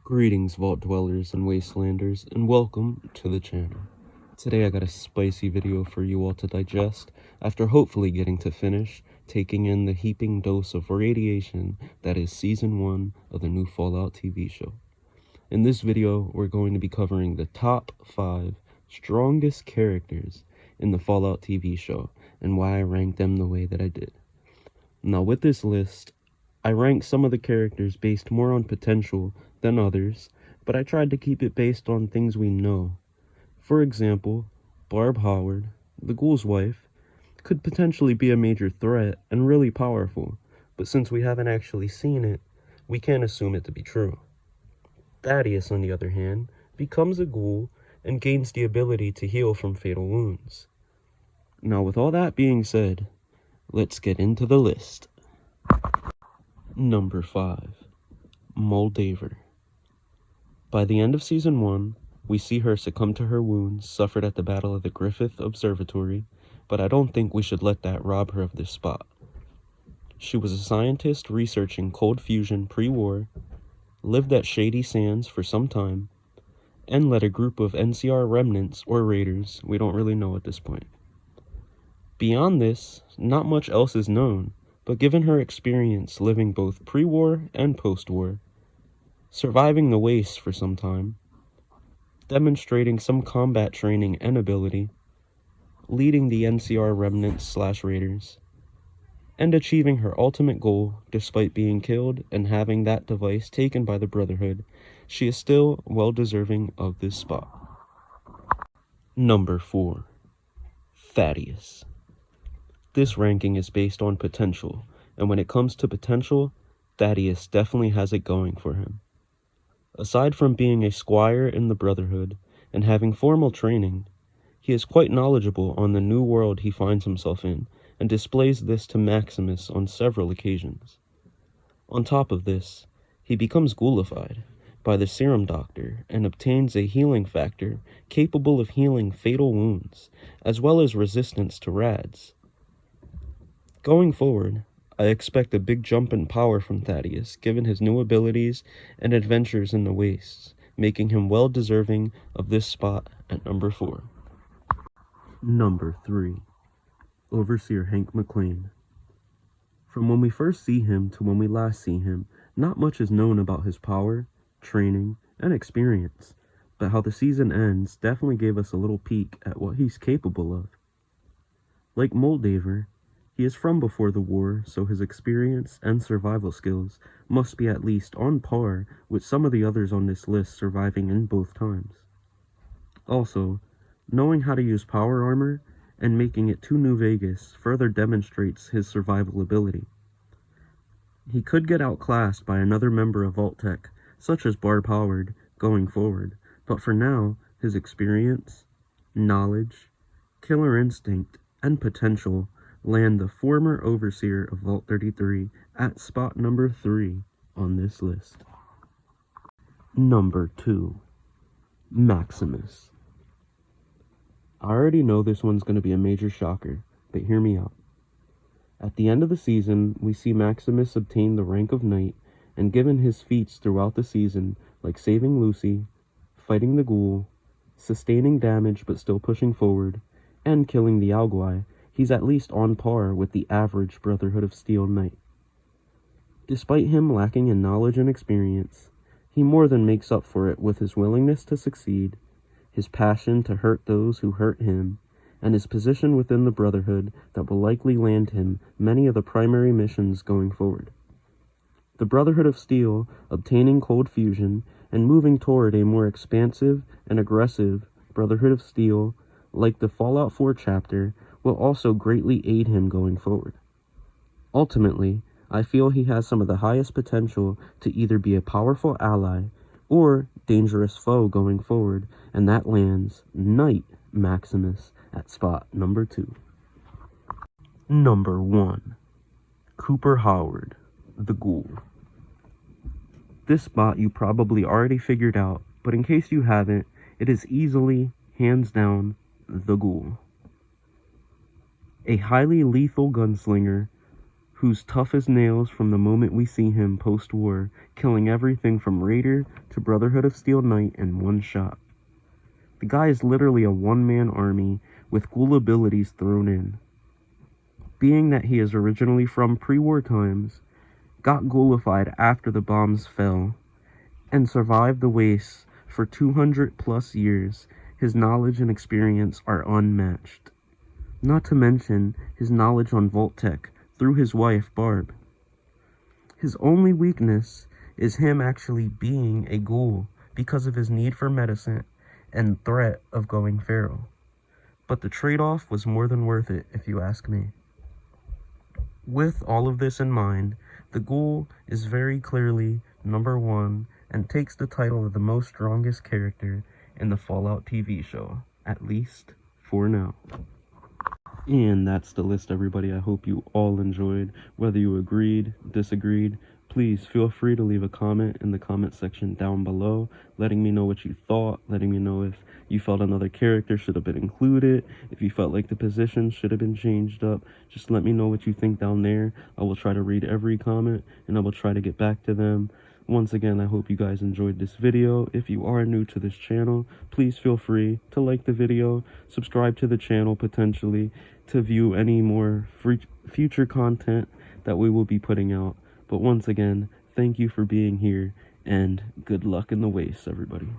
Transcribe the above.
Greetings, Vault Dwellers and Wastelanders, and welcome to the channel. Today I got a spicy video for you all to digest, after hopefully getting to finish taking in the heaping dose of radiation that is Season 1 of the new Fallout TV show. In this video, we're going to be covering the top 5 strongest characters in the Fallout TV show, and why I ranked them the way that I did. Now with this list, I ranked some of the characters based more on potential than others, but I tried to keep it based on things we know. For example, Barb Howard, the Ghoul's wife, could potentially be a major threat and really powerful, but since we haven't actually seen it, we can't assume it to be true. Thadius, on the other hand, becomes a Ghoul and gains the ability to heal from fatal wounds. Now with all that being said, let's get into the list. Number 5. Moldaver. By the end of Season 1, we see her succumb to her wounds suffered at the Battle of the Griffith Observatory, but I don't think we should let that rob her of this spot. She was a scientist researching cold fusion pre-war, lived at Shady Sands for some time, and led a group of NCR remnants or raiders, we don't really know at this point. Beyond this, not much else is known, but given her experience living both pre-war and post-war, surviving the wastes for some time, demonstrating some combat training and ability, leading the NCR remnants/raiders, and achieving her ultimate goal despite being killed and having that device taken by the Brotherhood, she is still well deserving of this spot. Number 4. Thadius. This ranking is based on potential, and when it comes to potential, Thadius definitely has it going for him. Aside from being a squire in the Brotherhood and having formal training, he is quite knowledgeable on the new world he finds himself in, and displays this to Maximus on several occasions. On top of this, he becomes ghoulified by the Serum Doctor and obtains a healing factor capable of healing fatal wounds, as well as resistance to rads. Going forward, I expect a big jump in power from Thadius, given his new abilities and adventures in the wastes, making him well deserving of this spot at number 4. Number 3. Overseer Hank McClane. From when we first see him to when we last see him, not much is known about his power, training, and experience, but how the season ends definitely gave us a little peek at what he's capable of. Like Moldaver, he is from before the war, so his experience and survival skills must be at least on par with some of the others on this list surviving in both times. Also, knowing how to use power armor and making it to New Vegas further demonstrates his survival ability. He could get outclassed by another member of Vault-Tec, such as Barb Howard, going forward, but for now, his experience, knowledge, killer instinct, and potential land the former overseer of Vault 33 at spot number 3 on this list. Number 2. Maximus. I already know this one's going to be a major shocker, but hear me out. At the end of the season, we see Maximus obtain the rank of knight, and given his feats throughout the season, like saving Lucy, fighting the Ghoul, sustaining damage but still pushing forward, and killing the Algui, he's at least on par with the average Brotherhood of Steel knight. Despite him lacking in knowledge and experience, he more than makes up for it with his willingness to succeed, his passion to hurt those who hurt him, and his position within the Brotherhood that will likely land him many of the primary missions going forward. The Brotherhood of Steel obtaining cold fusion and moving toward a more expansive and aggressive Brotherhood of Steel, like the Fallout 4 chapter, will also greatly aid him going forward. Ultimately, I feel he has some of the highest potential to either be a powerful ally or dangerous foe going forward, and that lands Knight Maximus at spot number 2. Number 1. Cooper Howard, the Ghoul. This spot you probably already figured out, but in case you haven't, it is easily, hands down, the Ghoul. A highly lethal gunslinger who's tough as nails from the moment we see him post-war, killing everything from Raider to Brotherhood of Steel Knight in one shot. The guy is literally a one-man army with Ghoul abilities thrown in. Being that he is originally from pre-war times, got Ghoulified after the bombs fell, and survived the wastes for 200 plus years, his knowledge and experience are unmatched. Not to mention his knowledge on Vault Tech through his wife, Barb. His only weakness is him actually being a ghoul because of his need for medicine and threat of going feral. But the trade-off was more than worth it, if you ask me. With all of this in mind, the Ghoul is very clearly number 1 and takes the title of the most strongest character in the Fallout TV show, at least for now. And that's the list, everybody. I hope you all enjoyed. Whether you agreed, disagreed, please feel free to leave a comment in the comment section down below, letting me know what you thought, letting me know if you felt another character should have been included, if you felt like the position should have been changed up. Just let me know what you think down there. I will try to read every comment, and I will try to get back to them. Once again, I hope you guys enjoyed this video. If you are new to this channel, please feel free to like the video, subscribe to the channel potentially, to view any more future content that we will be putting out. But once again, thank you for being here, and good luck in the wastes, everybody.